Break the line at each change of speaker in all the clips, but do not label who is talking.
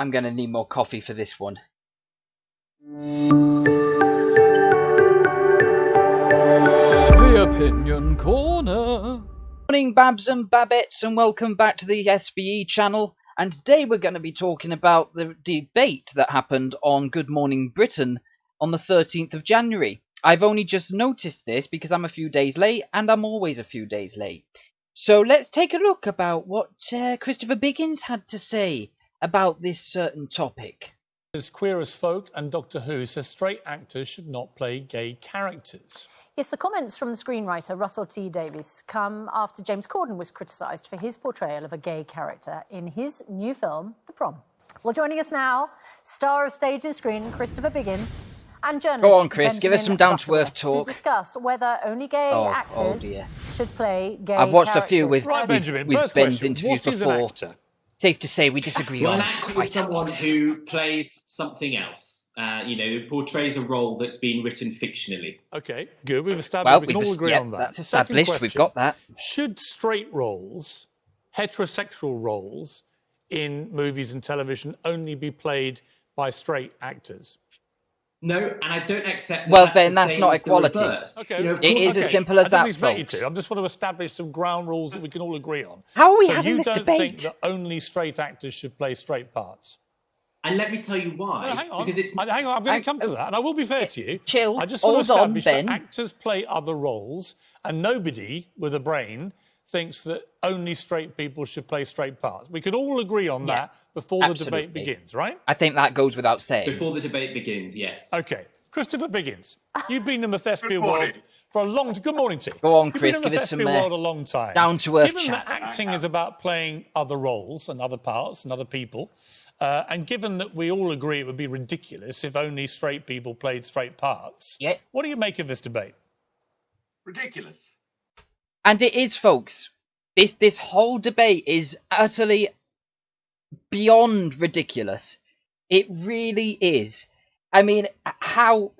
I'm going to need more coffee for this one.
The Opinion Corner.
Morning, Babs and Babettes, and welcome back to the SBE channel. And today we're going to be talking about the debate that happened on Good Morning Britain on the 13th of January. I've only just noticed this because I'm a few days late, and I'm always a few days late. So let's take a look about what Christopher Biggins had to say about this certain topic.
As Queer as Folk and Doctor Who says straight actors should not play gay characters.
Yes, the comments from the screenwriter Russell T Davies come after James Corden was criticised for his portrayal of a gay character in his new film, The Prom. Well, joining us now, star of stage and screen, Christopher Biggins, and journalist
Go on, Chris, give us some down-to-earth talk.
To discuss whether only gay actors should play gay
I've watched
characters.
a few with Ben's
question.
interviews
What is
before.
An actor?
Safe to say we disagree
well,
on
an actor
quite
is someone who plays something else. Who portrays a role that's been written fictionally.
Okay, good. We've established we can all agree on that.
That's established. We've got that.
Should straight roles, heterosexual roles in movies and television only be played by straight actors?
No, and I don't accept that.
Well, then that's not equality.
Okay.
It is as simple as that, folks.
I just want to establish some ground rules that we can all agree on.
How are we having this debate?
So you don't think that only straight actors should play straight parts?
And let me tell you why.
No, hang on.
Because it's...
Hang on, I'm going to come to that, and I will be fair to you.
Chill.
I just want to establish
Ben.
that actors play other roles, and nobody with a brain thinks that only straight people should play straight parts. We can all agree on that before the debate begins, right?
I think that goes without saying.
Before the debate begins, yes.
Okay. Christopher Biggins, you've been in the thespian world for a long time. Good morning to you.
Go on, Chris,
You've been in the
give us some
thespian world a long time.
down-to-earth
Given
chat.
that acting is about playing other roles and other parts and other people, and given that we all agree it would be ridiculous if only straight people played straight parts, what do you make of this debate?
Ridiculous.
And it is, folks. This whole debate is utterly beyond ridiculous. It really is. I mean, I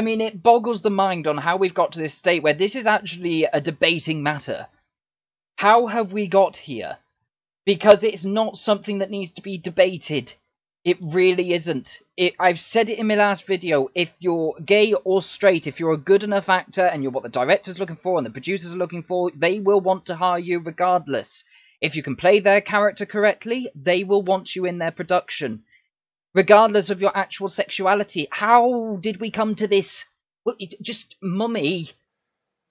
mean, it boggles the mind on how we've got to this state where this is actually a debating matter. How have we got here? Because it's not something that needs to be debated. It really isn't. I've said it in my last video. If you're gay or straight, if you're a good enough actor and you're what the director's looking for and the producers are looking for, they will want to hire you regardless. If you can play their character correctly, they will want you in their production. Regardless of your actual sexuality. How did we come to this? Well, just mummy.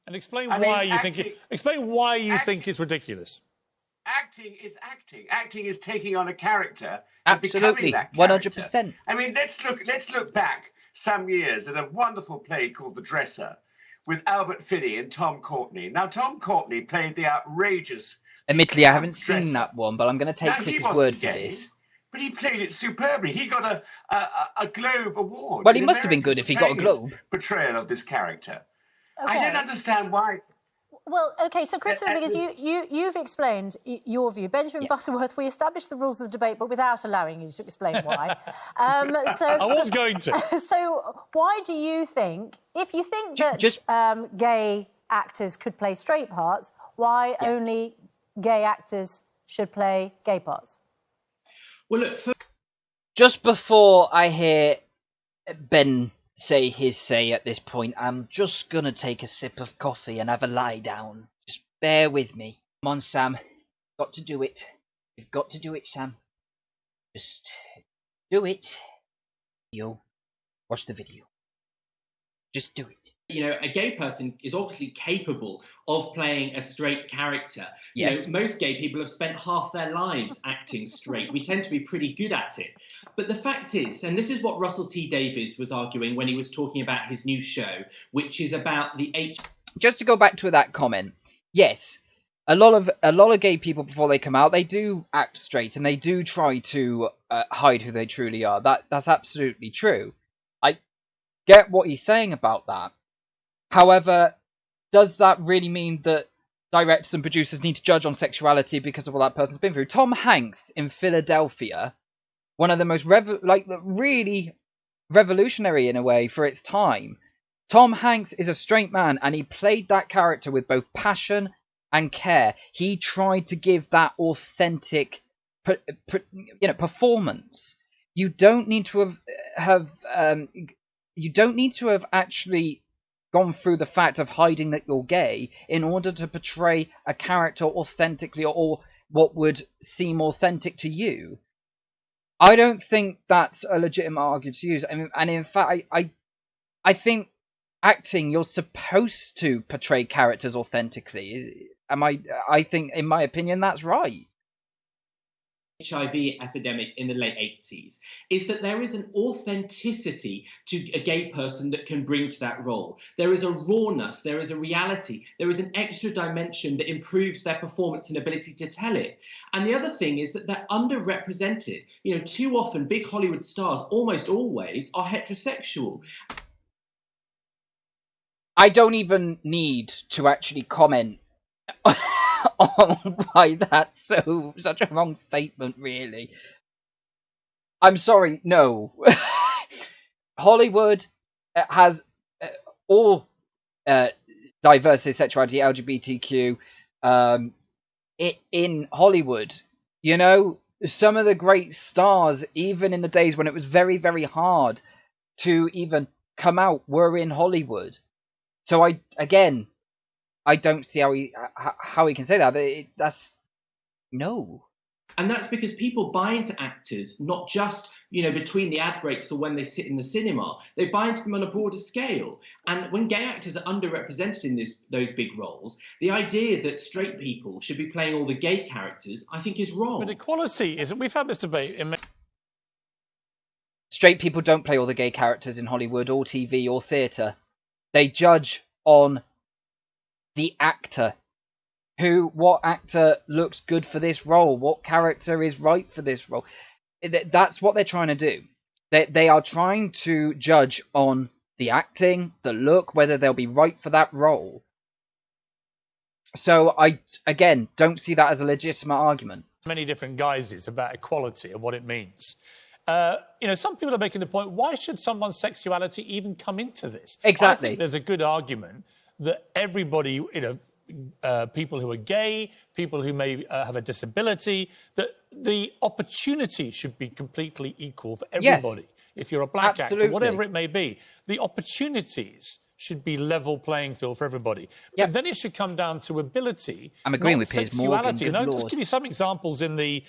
And explain why you think it's ridiculous.
Acting is acting. Acting is taking on a character.
Absolutely,
and becoming that
100%.
I mean, let's look back some years at a wonderful play called The Dresser with Albert Finney and Tom Courtenay. Now, Tom Courtenay played the outrageous...
Admittedly, I haven't seen that one, but I'm going to take Chris's word for this.
But he played it superbly. He got a Globe Award.
Well, he must have been good if he got a Globe.
Portrayal of this character.
Okay.
I don't understand why.
Well, okay, so Christopher, because you've explained your view. Benjamin Butterworth, we established the rules of the debate, but without allowing you to explain why. I
was going to.
So why do you think, if you think that gay actors could play straight parts, why only gay actors should play gay parts?
Well, look,
just before I hear Ben say his say at this point, I'm just gonna take a sip of coffee and have a lie down. Just bear with me. Come on, Sam. Got to do it. You've got to do it, Sam. Just do it. You watch the video. Just do it.
You know, a gay person is obviously capable of playing a straight character.
Yes.
You know, most gay people have spent half their lives acting straight. We tend to be pretty good at it. But the fact is, and this is what Russell T Davies was arguing when he was talking about his new show, which is about the
Just to go back to that comment, yes, a lot of gay people before they come out, they do act straight and they do try to hide who they truly are. That's absolutely true. I get what he's saying about that. However, does that really mean that directors and producers need to judge on sexuality because of what that person's been through? Tom Hanks in Philadelphia, one of the most really revolutionary in a way for its time. Tom Hanks is a straight man and he played that character with both passion and care. He tried to give that authentic performance. You don't need to have you don't need to have actually gone through the fact of hiding that you're gay in order to portray a character authentically, or what would seem authentic to you. I don't think that's a legitimate argument to use. And in fact, I think acting, you're supposed to portray characters authentically. I think, in my opinion, that's right.
HIV epidemic in the late 80s is that there is an authenticity to a gay person that can bring to that role. There is a rawness, there is a reality, there is an extra dimension that improves their performance and ability to tell it. And the other thing is that they're underrepresented. You know, too often big Hollywood stars, almost always, are heterosexual.
I don't even need to actually comment on why that's such a wrong statement, really. I'm sorry, no. Hollywood has all diversity, sexuality, LGBTQ in Hollywood. You know, some of the great stars, even in the days when it was very, very hard to even come out, were in Hollywood. So I don't see how he can say that. That's no.
And that's because people buy into actors, not just, you know, between the ad breaks or when they sit in the cinema. They buy into them on a broader scale. And when gay actors are underrepresented in those big roles, the idea that straight people should be playing all the gay characters, I think, is wrong.
But equality is... We've had this debate in...
Straight people don't play all the gay characters in Hollywood or TV or theatre. They judge on the actor. What actor looks good for this role? What character is right for this role? That's what they're trying to do. They are trying to judge on the acting, the look, whether they'll be right for that role. So I, again, don't see that as a legitimate argument.
Many different guises about equality and what it means. You know, some people are making the point, why should someone's sexuality even come into this?
Exactly.
I think there's a good argument that everybody, you know, people who are gay, people who may have a disability, that the opportunity should be completely equal for everybody. Yes. If you're a black actor, whatever it may be, the opportunities should be level playing field for everybody. Yep. But then it should come down to ability. I'm agreeing with Piers Morgan. And I'll just give you some examples in the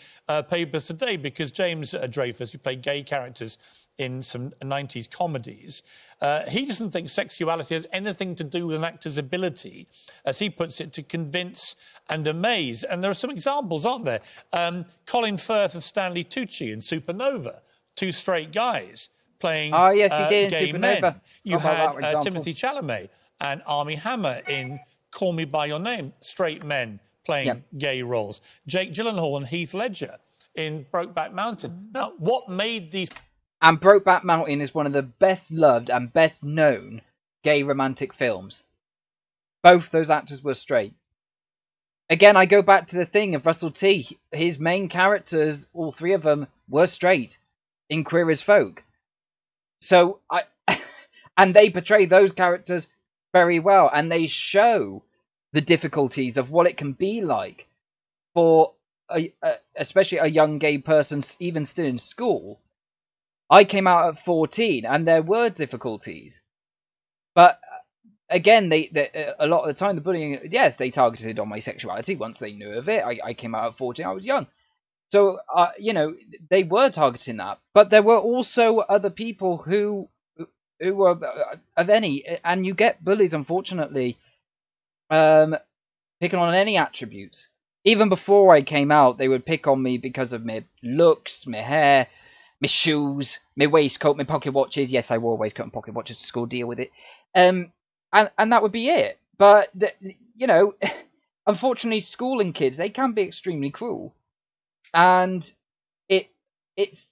papers today, because James Dreyfus, who played gay characters in some 90s comedies, he doesn't think sexuality has anything to do with an actor's ability, as he puts it, to convince and amaze. And there are some examples, aren't there? Colin Firth and Stanley Tucci in Supernova, two straight guys playing
yes, he did
gay
in
men.
Supernova.
You had Timothy Chalamet and Armie Hammer in Call Me By Your Name, straight men playing gay roles. Jake Gyllenhaal and Heath Ledger in Brokeback Mountain. Now, what made these...
And Brokeback Mountain is one of the best loved and best known gay romantic films. Both those actors were straight. Again, I go back to the thing of Russell T. His main characters, all three of them, were straight in Queer as Folk. So, and they portray those characters very well, and they show the difficulties of what it can be like for, especially a young gay person, even still in school. I came out at 14, and there were difficulties. But, again, they a lot of the time, the bullying, yes, they targeted on my sexuality once they knew of it. I came out at 14, I was young. So, you know, they were targeting that. But there were also other people who were of any... And you get bullies, unfortunately, picking on any attributes. Even before I came out, they would pick on me because of my looks, my hair, my shoes, my waistcoat, my pocket watches. Yes, I wore a waistcoat and pocket watches to school, deal with it. And that would be it. But, you know, unfortunately, schooling kids, they can be extremely cruel. And it's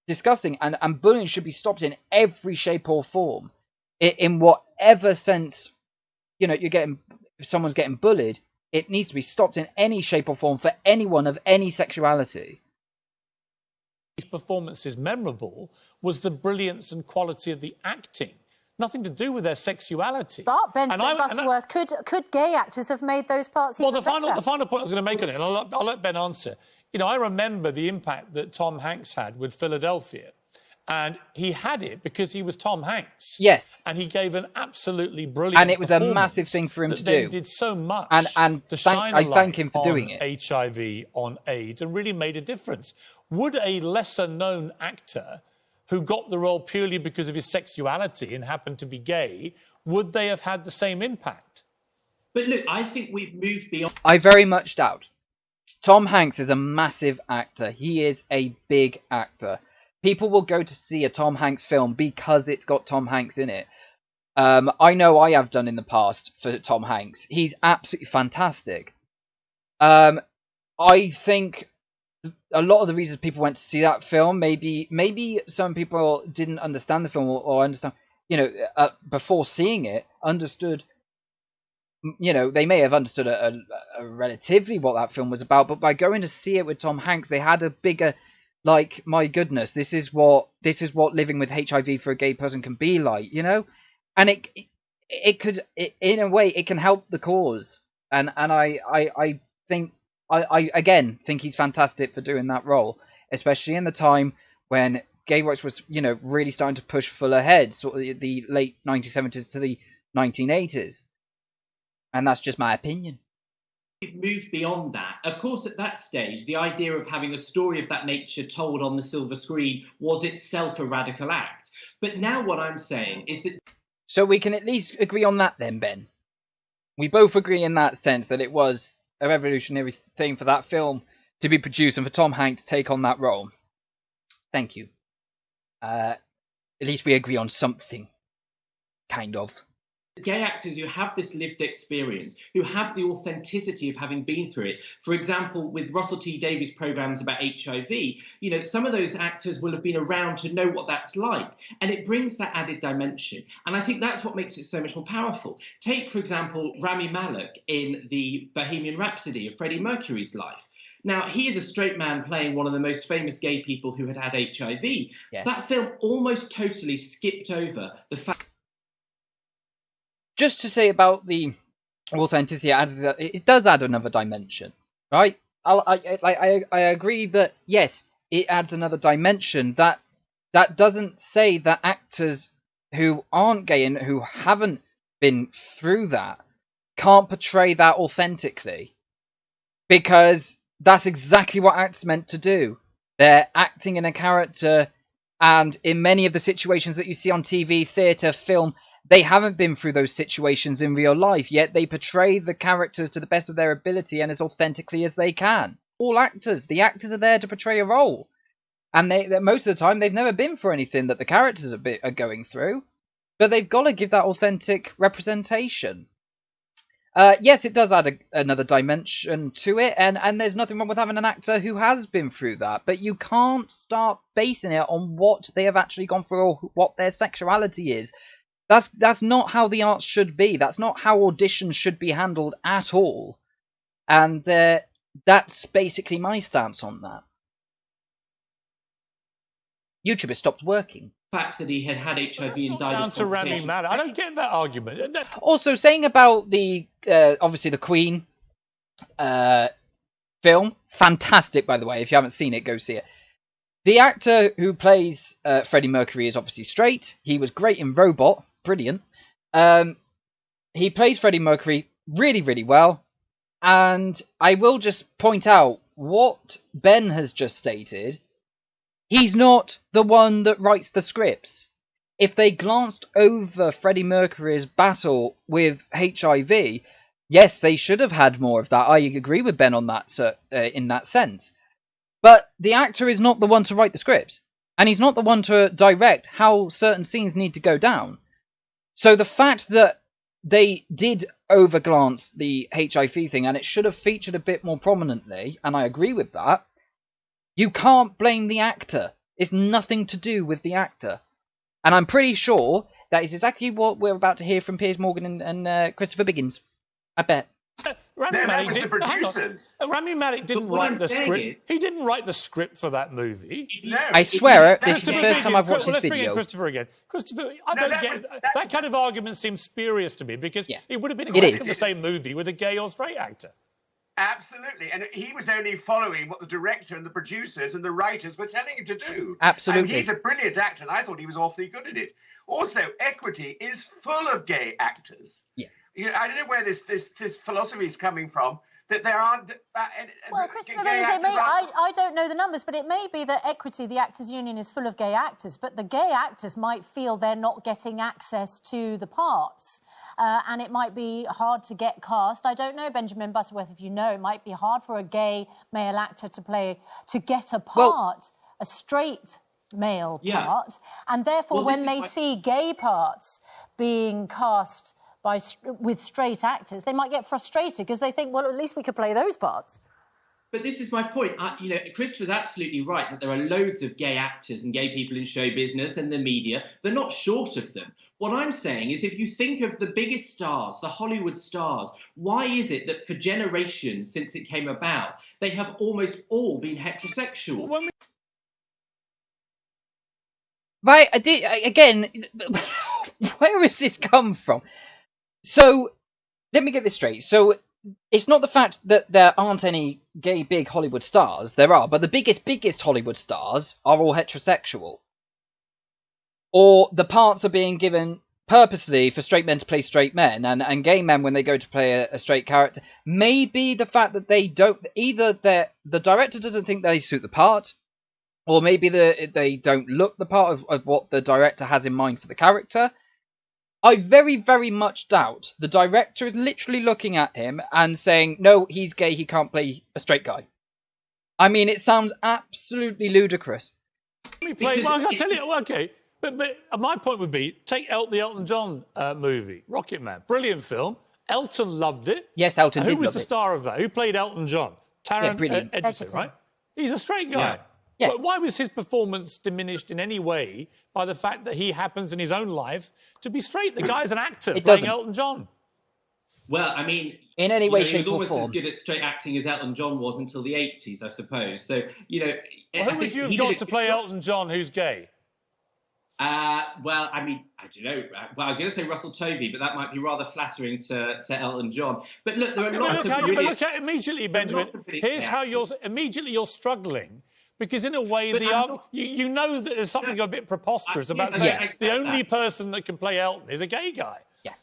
disgusting, and bullying should be stopped in every shape or form. In whatever sense, you know, if someone's getting bullied, it needs to be stopped in any shape or form for anyone of any sexuality.
These performances memorable was the brilliance and quality of the acting. Nothing to do with their sexuality.
But Ben Butterworth, could gay actors have made those parts?
Well, the final point I was going to make on it, and I'll let Ben answer, you know, I remember the impact that Tom Hanks had with Philadelphia. And he had it because he was Tom Hanks.
Yes.
And he gave an absolutely brilliant
And it was a massive thing for him to do.
Did so much
and
to shine a
I thank
light
him for
on
doing it.
HIV, on AIDS, and really made a difference. Would a lesser-known actor who got the role purely because of his sexuality and happened to be gay, would they have had the same impact?
But look, I think we've moved beyond...
I very much doubt. Tom Hanks is a massive actor. He is a big actor. People will go to see a Tom Hanks film because it's got Tom Hanks in it. I know I have done in the past for Tom Hanks. He's absolutely fantastic. I think a lot of the reasons people went to see that film, maybe some people didn't understand the film or understand, you know, before seeing it, understood, you know, they may have understood a relatively what that film was about, but by going to see it with Tom Hanks, they had a bigger, like, my goodness, this is what living with HIV for a gay person can be like, you know? And it could, in a way, it can help the cause. And I think, I again think he's fantastic for doing that role, especially in the time when gay rights was, you know, really starting to push full ahead, sort of the late 1970s to the 1980s. And that's just my opinion.
We've moved beyond that. Of course, at that stage, the idea of having a story of that nature told on the silver screen was itself a radical act. But now what I'm saying is that...
So we can at least agree on that then, Ben. We both agree in that sense that it was a revolutionary thing for that film to be produced and for Tom Hanks to take on that role. Thank you. At least we agree on something. Kind of.
Gay actors who have this lived experience, who have the authenticity of having been through it. For example, with Russell T Davies' programs about HIV, you know, some of those actors will have been around to know what that's like. And it brings that added dimension. And I think that's what makes it so much more powerful. Take, for example, Rami Malek in the Bohemian Rhapsody of Freddie Mercury's life. Now, he is a straight man playing one of the most famous gay people who had had HIV. Yeah. That film almost totally skipped over the fact...
Just to say about the authenticity, it does add another dimension, right? I agree that, yes, it adds another dimension. That doesn't say that actors who aren't gay and who haven't been through that can't portray that authentically. Because that's exactly what actors meant to do. They're acting in a character, and in many of the situations that you see on TV, theatre, film, they haven't been through those situations in real life, yet they portray the characters to the best of their ability and as authentically as they can. All actors. The actors are there to portray a role. And most of the time, they've never been through anything that the characters are going through. But they've got to give that authentic representation. Yes, it does add another dimension to it, and there's nothing wrong with having an actor who has been through that. But you can't start basing it on what they have actually gone through or what their sexuality is. That's not how the arts should be. That's not how auditions should be handled at all. And that's basically my stance on that. YouTube has stopped working.
The fact that he had had HIV and died
down to Rami Malek. I don't get that argument.
Also, saying about the obviously the Queen film, fantastic by the way. If you haven't seen it, go see it. The actor who plays Freddie Mercury is obviously straight. He was great in Robot. Brilliant. He plays Freddie Mercury really, really well. And I will just point out what Ben has just stated. He's not the one that writes the scripts. If they glanced over Freddie Mercury's battle with HIV, yes, they should have had more of that. I agree with Ben on that, in that sense. But the actor is not the one to write the scripts. And he's not the one to direct how certain scenes need to go down. So the fact that they did overglance the HIV thing, and it should have featured a bit more prominently, and I agree with that, you can't blame the actor. It's nothing to do with the actor. And I'm pretty sure that is exactly what we're about to hear from Piers Morgan and Christopher Biggins. I bet.
Rami Malek didn't
write the script. He didn't write the script for that movie.
No,
I swear, this is the first time I've watched this video.
Let's bring in Christopher again. Christopher, I don't get that kind of argument seems spurious to me because it would have been exactly the same movie with a gay or straight actor.
Absolutely. And he was only following what the director and the producers and the writers were telling him to do.
Absolutely.
And he's a brilliant actor, and I thought he was awfully good at it. Also, Equity is full of gay actors.
Yeah.
I don't know where this philosophy is coming from, that there aren't...
well, Christopher, I don't know the numbers, but it may be that Equity, the Actors Union, is full of gay actors, but the gay actors might feel they're not getting access to the parts. And it might be hard to get cast. I don't know, Benjamin Butterworth, if you know, it might be hard for a gay male actor to get a part, a straight male part. And therefore, when they see gay parts being cast with straight actors, they might get frustrated because they think, well, at least we could play those parts.
But this is my point. Christopher's absolutely right that there are loads of gay actors and gay people in show business and the media. They're not short of them. What I'm saying is, if you think of the biggest stars, the Hollywood stars, why is it that for generations since it came about, they have almost all been heterosexual?
Right, again, where has this come from? So, let me get this straight. So, it's not the fact that there aren't any gay big Hollywood stars. There are, but the biggest Hollywood stars are all heterosexual. Or the parts are being given purposely for straight men to play straight men, and gay men when they go to play a straight character. Maybe the fact that they don't... Either the director doesn't think they suit the part, or maybe they don't look the part of what the director has in mind for the character. I very, very much doubt the director is literally looking at him and saying, no, he's gay, he can't play a straight guy. I mean, it sounds absolutely ludicrous.
I'll tell you, okay, but my point would be, take the Elton John movie, Rocket Man, brilliant film. Elton loved it.
Yes, Elton did love it.
Who was the star of that? Who played Elton John? Taron Egerton, right? He's a straight guy.
Yeah. Yeah.
But why was his performance diminished in any way by the fact that he happens in his own life to be straight? The guy's an actor playing Elton John.
Well, I mean,
in any way,
shape,
or form,
he was almost as good at straight acting as Elton John was until the 80s, I suppose. So,
who would you have got to play Elton John who's gay?
Well, I mean, I don't know. Well, I was going to say Russell Tovey, but that might be rather flattering to Elton John. But look, there are lots of brilliant...
Look at immediately, Benjamin. Here's how you're struggling. Because in a way, you know that there's something a bit preposterous about saying the only person that can play Elton is a gay guy.
Yeah.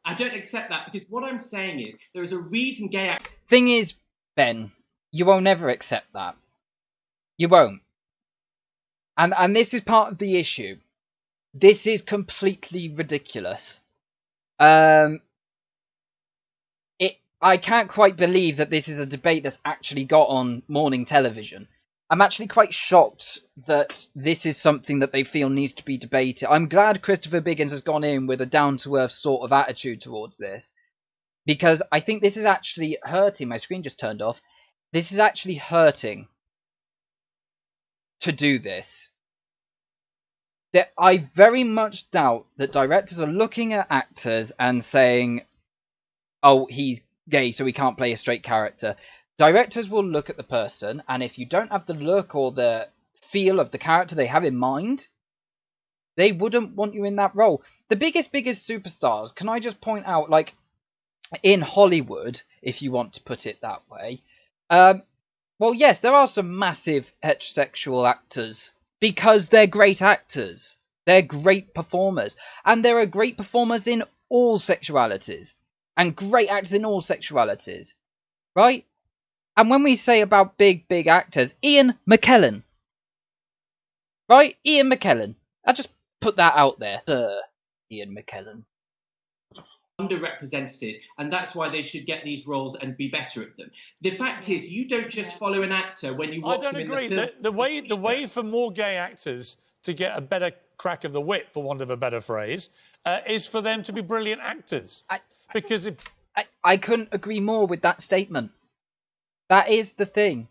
I don't accept that, because what I'm saying is there is a reason gay actors...
Thing is, Ben, you won't ever accept that. You won't. And this is part of the issue. This is completely ridiculous. I can't quite believe that this is a debate that's actually got on morning television. I'm actually quite shocked that this is something that they feel needs to be debated. I'm glad Christopher Biggins has gone in with a down-to-earth sort of attitude towards this, because I think this is actually hurting. My screen just turned off. This is actually hurting to do this. That I very much doubt that directors are looking at actors and saying, oh, he's gay, so he can't play a straight character. Directors will look at the person, and if you don't have the look or the feel of the character they have in mind, they wouldn't want you in that role. The biggest superstars, can I just point out, like, in Hollywood, if you want to put it that way, well, yes, there are some massive heterosexual actors, because they're great actors. They're great performers. And there are great performers in all sexualities. And great actors in all sexualities. Right? And when we say about big actors, Ian McKellen. Right? Ian McKellen. I just put that out there. Sir Ian McKellen.
Underrepresented, and that's why they should get these roles and be better at them. The fact is, you don't just follow an actor when you watch them in the film.
I don't agree. The way for more gay actors to get a better crack of the whip, for want of a better phrase, is for them to be brilliant actors.
I couldn't agree more with that statement. That is the thing.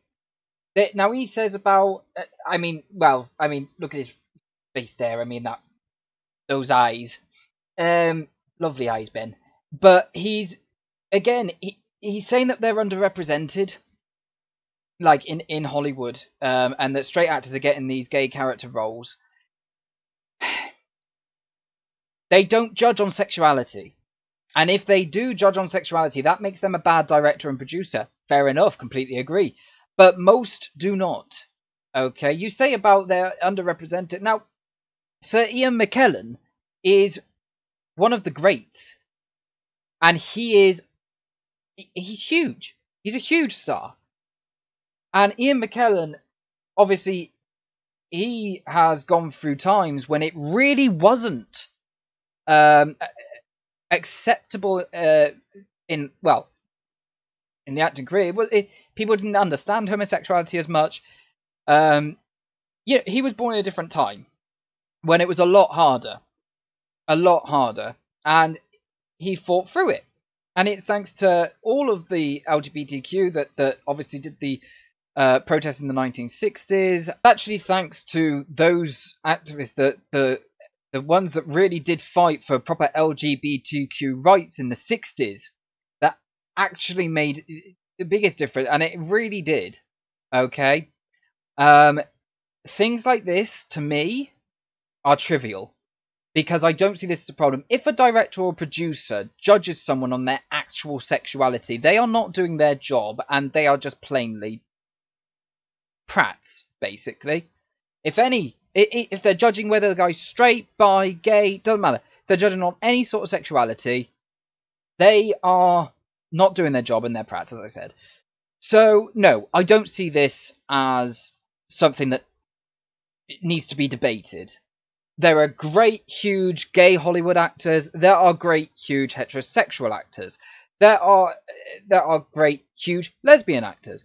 Now he says about, look at his face there. I mean, those eyes. Lovely eyes, Ben. But he's saying that they're underrepresented, like in Hollywood, and that straight actors are getting these gay character roles. They don't judge on sexuality. And if they do judge on sexuality, that makes them a bad director and producer. fair enough, completely agree. But most do not. Okay, you say about they're underrepresented. Now, Sir Ian McKellen is one of the greats. And he's huge. He's a huge star. And Ian McKellen, obviously, he has gone through times when it really wasn't acceptable in the acting career. People didn't understand homosexuality as much. He was born in a different time when it was a lot harder, and he fought through it. And it's thanks to all of the LGBTQ that obviously did the protests in the 1960s. Actually, thanks to those activists, the ones that really did fight for proper LGBTQ rights in the 60s, that actually made the biggest difference, and it really did. Okay, things like this to me are trivial. Because I don't see this as a problem. If a director or producer judges someone on their actual sexuality, they are not doing their job, and they are just plainly prats, basically. If they're judging whether the guy's straight, bi, gay, doesn't matter. If they're judging on any sort of sexuality, they are not doing their job, and they're prats, as I said. So, no, I don't see this as something that needs to be debated. There are great, huge gay Hollywood actors. There are great, huge heterosexual actors. There are great, huge lesbian actors.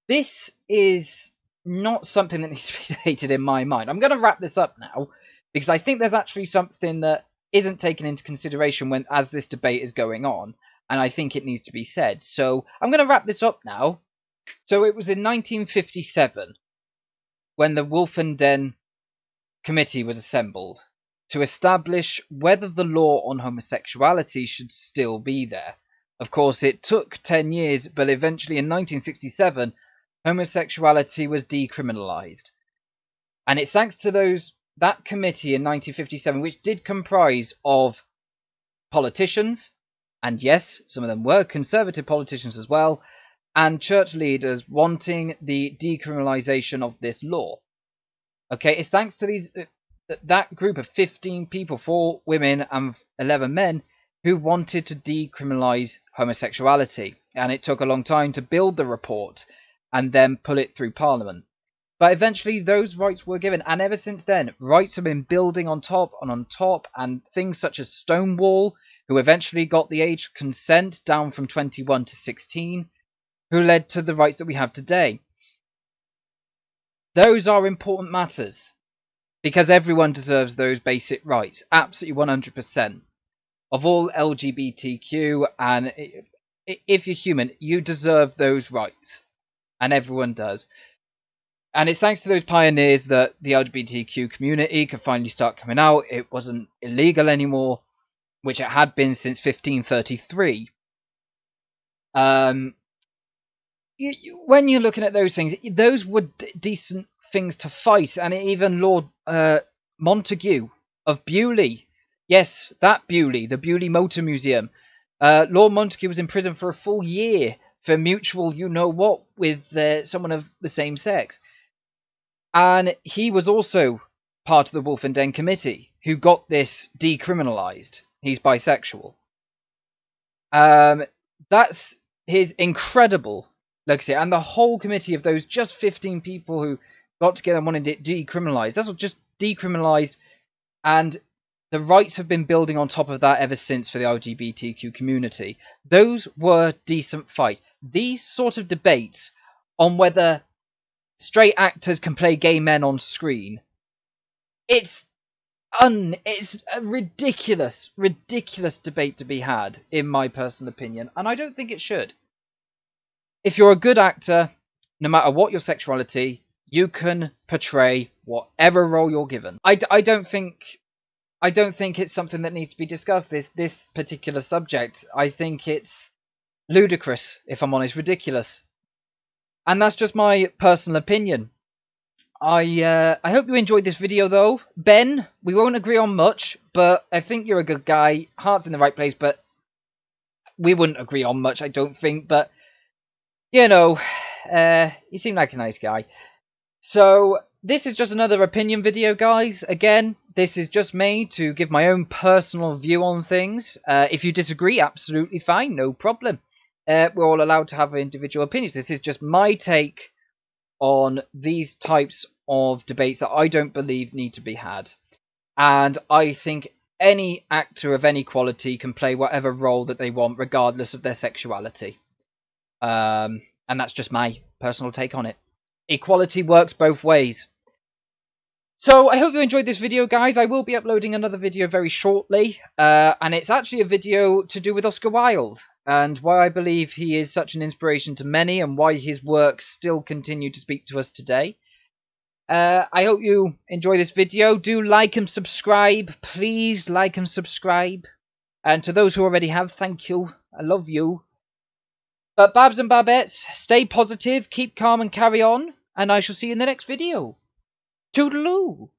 This is not something that needs to be debated in my mind. I'm going to wrap this up now because I think there's actually something that isn't taken into consideration as this debate is going on, and I think it needs to be said. So I'm going to wrap this up now. So it was in 1957 when the Wolf and Den Committee was assembled to establish whether the law on homosexuality should still be there. Of course, it took 10 years, but eventually in 1967, homosexuality was decriminalised. And it's thanks to that committee in 1957, which did comprise of politicians, and yes, some of them were conservative politicians as well, and church leaders wanting the decriminalisation of this law. Okay, it's thanks to that group of 15 people, 4 women and 11 men, who wanted to decriminalise homosexuality. And it took a long time to build the report and then pull it through Parliament. But eventually those rights were given. And ever since then, rights have been building on top, and things such as Stonewall, who eventually got the age of consent down from 21 to 16, who led to the rights that we have today. Those are important matters, because everyone deserves those basic rights, absolutely 100%. Of all LGBTQ, and if you're human, you deserve those rights, and everyone does. And it's thanks to those pioneers that the LGBTQ community could finally start coming out. It wasn't illegal anymore, which it had been since 1533. When you're looking at those things, those were decent things to fight. And even Lord Montague of Bewley, yes, that Bewley, the Bewley Motor Museum, Lord Montague was in prison for a full year for mutual you-know-what with someone of the same sex. And he was also part of the Wolf and Den Committee who got this decriminalised. He's bisexual. That's his incredible legacy. And the whole committee of those just 15 people who got together and wanted it decriminalised, that's just decriminalised. And the rights have been building on top of that ever since for the LGBTQ community. Those were decent fights. These sort of debates on whether straight actors can play gay men on screen, it's a ridiculous debate to be had, in my personal opinion, and I don't think it should. If you're a good actor, no matter what your sexuality, you can portray whatever role you're given. I don't think it's something that needs to be discussed, this particular subject. I think it's ludicrous, if I'm honest, ridiculous. And that's just my personal opinion. I hope you enjoyed this video, though. Ben, we won't agree on much, but I think you're a good guy. Heart's in the right place, but we wouldn't agree on much, I don't think, but, you know, you seem like a nice guy. So, this is just another opinion video, guys. Again, this is just me to give my own personal view on things. If you disagree, absolutely fine, no problem. We're all allowed to have individual opinions. This is just my take on these types of debates that I don't believe need to be had. And I think any actor of any quality can play whatever role that they want, regardless of their sexuality. And that's just my personal take on it. Equality works both ways. So, I hope you enjoyed this video, guys. I will be uploading another video very shortly. And it's actually a video to do with Oscar Wilde, and why I believe he is such an inspiration to many, and why his works still continue to speak to us today. I hope you enjoy this video. Do like and subscribe. Please like and subscribe. And to those who already have, thank you. I love you. But Babs and Babettes, stay positive, keep calm and carry on. And I shall see you in the next video. Toodaloo!